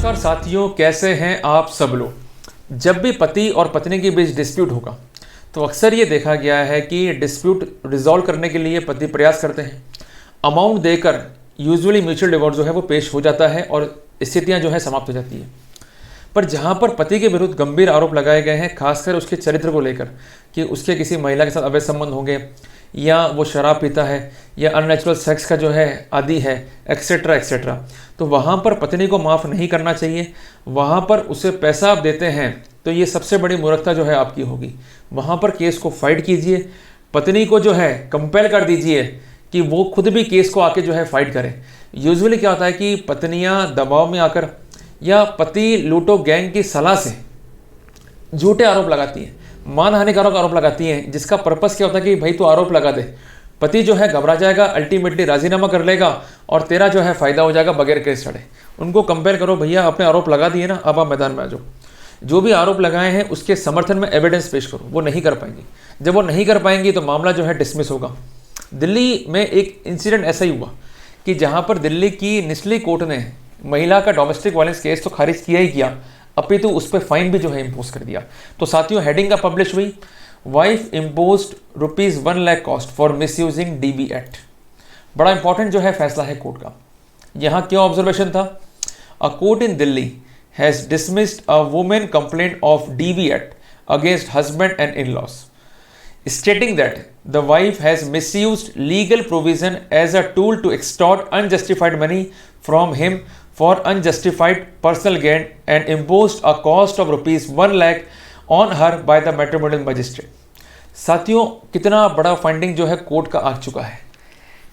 नमस्कार साथियों, कैसे हैं आप सब लोग। जब भी पति और पत्नी के बीच डिस्प्यूट होगा तो अक्सर ये देखा गया है कि डिस्प्यूट रिजॉल्व करने के लिए पति प्रयास करते हैं। अमाउंट देकर यूजुअली म्यूचुअल डिवोर्स जो है वो पेश हो जाता है और स्थितियां जो है समाप्त हो जाती है। पर जहां पर पति के विरुद्ध गंभीर आरोप लगाए गए हैं, खासकर उसके चरित्र को लेकर कि उसके किसी महिला के साथ अवैध संबंध होंगे या वो शराब पीता है या अननेचुरल सेक्स का जो है आदी है, एक्सेट्रा एक्सेट्रा, तो वहाँ पर पत्नी को माफ़ नहीं करना चाहिए। वहाँ पर उसे पैसा आप देते हैं तो ये सबसे बड़ी मूर्खता जो है आपकी होगी। वहाँ पर केस को फाइट कीजिए, पत्नी को जो है कंपेल कर दीजिए कि वो खुद भी केस को आके जो है फाइट करें। यूजुअली क्या होता है कि पत्नियाँ दबाव में आकर या पति लूटो गैंग की सलाह से झूठे आरोप लगाती हैं, मानहानिकारक आरोप लगाती हैं, जिसका पर्पस क्या होता है कि भाई तो आरोप लगा दे। पति जो है घबरा जाएगा, अल्टीमेटली राजीनामा कर लेगा और तेरा जो है फ़ायदा हो जाएगा बगैर केस चढ़े। उनको कंपेयर करो, भैया आपने आरोप लगा दिए ना, अब आप मैदान में आ जाओ। जो भी आरोप लगाए हैं उसके समर्थन में एविडेंस पेश करो। वो नहीं कर पाएंगी। जब वो नहीं कर पाएंगी तो मामला जो है डिसमिस होगा। दिल्ली में एक इंसिडेंट ऐसा ही हुआ कि जहाँ पर दिल्ली की निचली कोर्ट ने महिला का डोमेस्टिक वायलेंस केस तो खारिज किया ही किया, अपितु उस पर फाइन भी जो है इम्पोज कर दिया। तो साथियों, हेडिंग का पब्लिश हुई, wife imposed ₹1 lakh cost for misusing dB act. बड़ा इंपॉर्टेंट जो है फैसला है कोर्ट का। यहाँ क्या ऑब्जर्वेशन था? A court in Delhi has dismissed a women complaint of DB act against husband and in laws, stating that the wife has misused legal provision as a tool to extort unjustified money from him for unjustified personal gain and imposed a cost of ₹1 lakh on her by the matrimonial magistrate। साथियों, कितना बड़ा finding जो है court का आ चुका है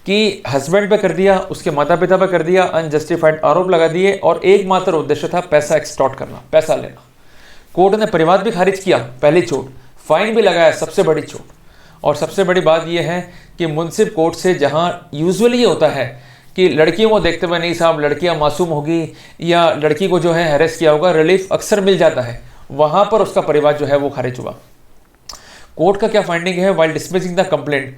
कि husband पे कर दिया, उसके माता पिता पे कर दिया, अनजस्टिफाइड आरोप लगा दिए और एकमात्र उद्देश्य था पैसा एक्सटॉर्ट करना, पैसा लेना। कोर्ट ने परिवाद भी खारिज किया, पहली चोट, फाइन भी लगाया, सबसे बड़ी चोट। और सबसे बड़ी बात यह है कि मुंसिफ कोर्ट से, जहां यूजुअली ये होता है कि लड़कियों को देखते हुए नहीं साहब लड़कियां मासूम होगी या लड़की को जो है हैरेस किया होगा, रिलीफ अक्सर मिल जाता है, वहां पर उसका परिवार जो है वो खारिज हुआ। कोर्ट का क्या फाइंडिंग है? While dismissing the complaint,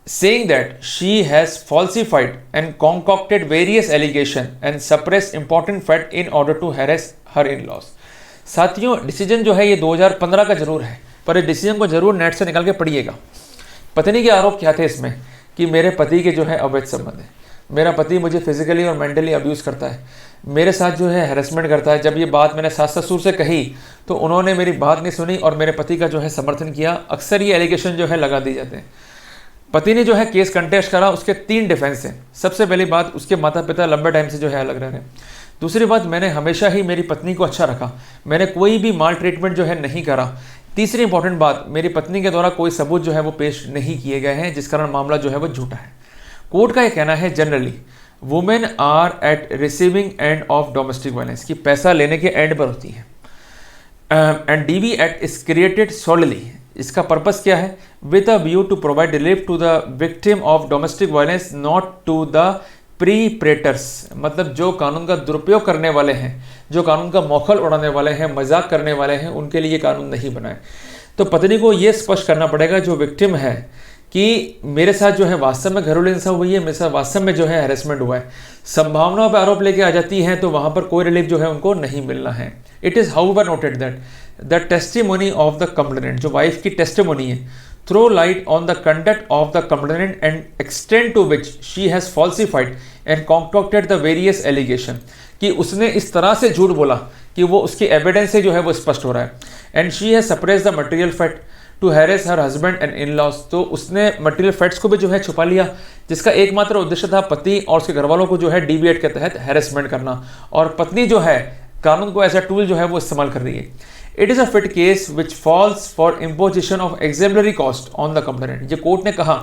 saying that she has falsified and concocted various allegations and suppressed important fact in order to harass her in-laws। साथियों, डिसीजन जो है ये 2015 का जरूर है, पर इस डिसीजन को जरूर नेट से निकाल के पढ़िएगा। पत्नी के आरोप क्या थे इसमें कि मेरे पति के जो है अवैध संबंध है, मेरा पति मुझे फिजिकली और मेंटली अब्यूज़ करता है, मेरे साथ जो है हैरेसमेंट करता है। जब ये बात मैंने सास ससुर से कही तो उन्होंने मेरी बात नहीं सुनी और मेरे पति का जो है समर्थन किया। अक्सर ये एलिगेशन जो है लगा दी जाते हैं। पति ने जो है केस कंटेस्ट करा, उसके 3 डिफेंस हैं। सबसे पहली बात, उसके माता पिता लंबे टाइम से जो है अलग रह रहे हैं। दूसरी बात, मैंने हमेशा ही मेरी पत्नी को अच्छा रखा, मैंने कोई भी माल ट्रीटमेंट जो है नहीं करा। तीसरी इंपॉर्टेंट बात, मेरी पत्नी के द्वारा कोई सबूत जो है वो पेश नहीं किए गए हैं, जिस कारण मामला जो है वो झूठा है। कोर्ट का ये कहना है generally women are at receiving end of domestic violence, की पैसा लेने के एंड पर होती है। And DV act is created solely, इसका पर्पस क्या है? With a view to provide relief to the victim of domestic violence, not to the perpetrators. मतलब जो कानून का दुरुपयोग करने वाले हैं, जो कानून का मौखल उड़ाने वाले हैं, मजाक करने वाले हैं, उनके लिए कानून नहीं बनाए। तो पत्नी को ये स्पष्ट करना पड़ेगा जो विक्टिम है कि मेरे साथ जो है वास्तव में घरेलू हिंसा हुई है, मेरे साथ वास्तव में जो है हैरेसमेंट हुआ है। संभावनाओं पर आरोप लेके आ जाती हैं तो वहाँ पर कोई रिलीफ जो है उनको नहीं मिलना है। It is however noted that the testimony of the complainant, जो वाइफ की टेस्टिमोनी है, throw light on the conduct of the complainant and extend to which she has falsified and concocted the various allegation, कि उसने इस तरह से झूठ बोला कि वो उसकी एविडेंस से जो है वो स्पष्ट हो रहा है। And she has suppress the material fact to harass her husband and in laws, तो उसने मटेरियल फैक्ट्स को भी जो है छुपा लिया, जिसका एकमात्र उद्देश्य था पति और उसके घर वालों को जो है डीबी एक्ट के तहत हैरेसमेंट करना, और पत्नी जो है कानून को एज अ टूल जो है वो इस्तेमाल कर रही है। It is a fit case which falls for imposition of exemplary cost on the complainant. ये कोर्ट ने कहा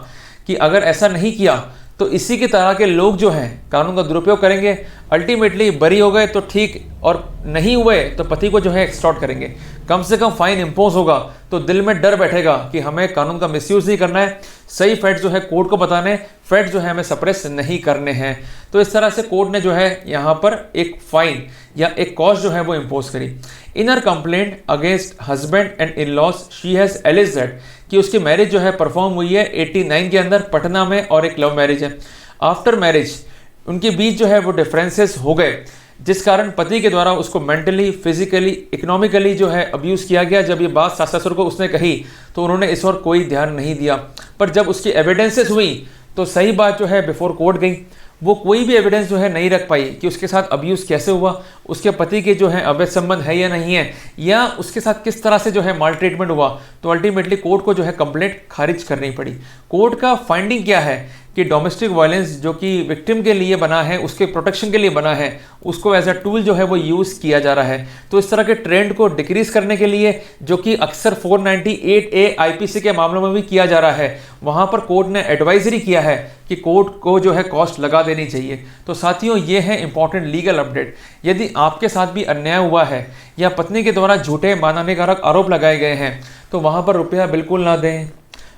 कि अगर ऐसा नहीं किया तो इसी की तरह के लोग जो हैं कानून का दुरुपयोग करेंगे, अल्टीमेटली बरी हो गए तो ठीक, और नहीं हुए तो पति को जो है एक्सटॉर्ट करेंगे। कम से कम फाइन इम्पोज होगा तो दिल में डर बैठेगा कि हमें कानून का मिसयूज नहीं करना है, सही फैक्ट जो है कोर्ट को बताने, फैक्ट जो है हमें सप्रेस नहीं करने हैं। तो इस तरह से कोर्ट ने जो है यहाँ पर एक फाइन या एक कॉस्ट जो है वो इम्पोज करी। In her complaint against husband and in laws she has alleged that, कि उसकी मैरिज जो है परफॉर्म हुई है 89 के अंदर पटना में, और एक लव मैरिज है। आफ्टर मैरिज उनके बीच जो है वो डिफरेंसेस हो गए, जिस कारण पति के द्वारा उसको मेंटली, फिजिकली, इकोनॉमिकली जो है अब्यूज़ किया गया। जब ये बात सास ससुर को उसने कही तो उन्होंने इस और कोई ध्यान नहीं दिया, पर जब उसकी एविडेंसेस हुई तो सही बात जो है बिफोर कोर्ट गई। वो कोई भी एविडेंस जो है नहीं रख पाई कि उसके साथ अब्यूज़ कैसे हुआ, उसके पति के जो है अवैध संबंध है या नहीं है, या उसके साथ किस तरह से जो है माल ट्रीटमेंट हुआ। तो अल्टीमेटली कोर्ट को जो है कंप्लेंट खारिज करनी पड़ी। कोर्ट का फाइंडिंग क्या है कि डोमेस्टिक वायलेंस जो कि विक्टिम के लिए बना है, उसके प्रोटेक्शन के लिए बना है, उसको एज अ टूल जो है वो यूज़ किया जा रहा है। तो इस तरह के ट्रेंड को डिक्रीज करने के लिए, जो कि अक्सर 498A IPC के मामलों में भी किया जा रहा है, वहाँ पर कोर्ट ने एडवाइजरी किया है कि कोर्ट को जो है कॉस्ट लगा देनी चाहिए। तो साथियों, ये है इंपॉर्टेंट लीगल अपडेट। यदि आपके साथ भी अन्याय हुआ है या पत्नी के द्वारा झूठे मानहानिकारक आरोप लगाए गए हैं तो वहाँ पर रुपया बिल्कुल ना दें,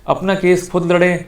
अपना केस खुद लड़ें।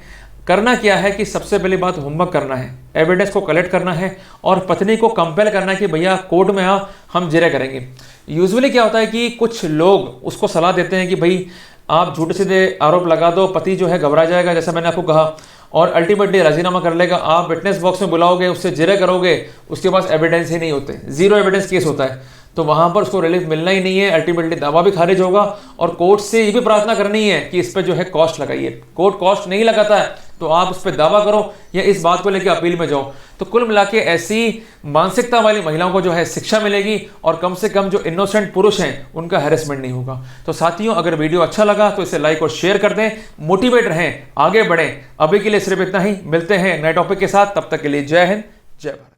करना क्या है कि सबसे पहली बात होमवर्क करना है, एविडेंस को कलेक्ट करना है और पत्नी को कंपेल करना है कि भैया कोर्ट में आ, हम जिरह करेंगे। यूजुअली क्या होता है कि कुछ लोग उसको सलाह देते हैं कि भाई आप झूठे सीधे आरोप लगा दो, पति जो है घबरा जाएगा, जैसा मैंने आपको कहा, और अल्टीमेटली राजीनामा कर लेगा। आप विटनेस बॉक्स में बुलाओगे, उससे जिरह करोगे, उसके पास एविडेंस ही नहीं होते, जीरो एविडेंस केस होता है, तो वहाँ पर उसको रिलीफ मिलना ही नहीं है। अल्टीमेटली दावा भी खारिज होगा और कोर्ट से ये भी प्रार्थना करनी है कि इस पर जो है कॉस्ट लगाइए। कोर्ट कॉस्ट नहीं लगाता है तो आप उस पर दावा करो या इस बात को लेकर अपील में जाओ। तो कुल मिला के ऐसी मानसिकता वाली महिलाओं को जो है शिक्षा मिलेगी और कम से कम जो इनोसेंट पुरुष हैं उनका हैरेसमेंट नहीं होगा। तो साथियों, अगर वीडियो अच्छा लगा तो इसे लाइक और शेयर कर दें, मोटिवेट रहें, आगे बढ़ें। अभी के लिए सिर्फ इतना ही, मिलते हैं नए टॉपिक के साथ, तब तक के लिए जय हिंद, जय भारत।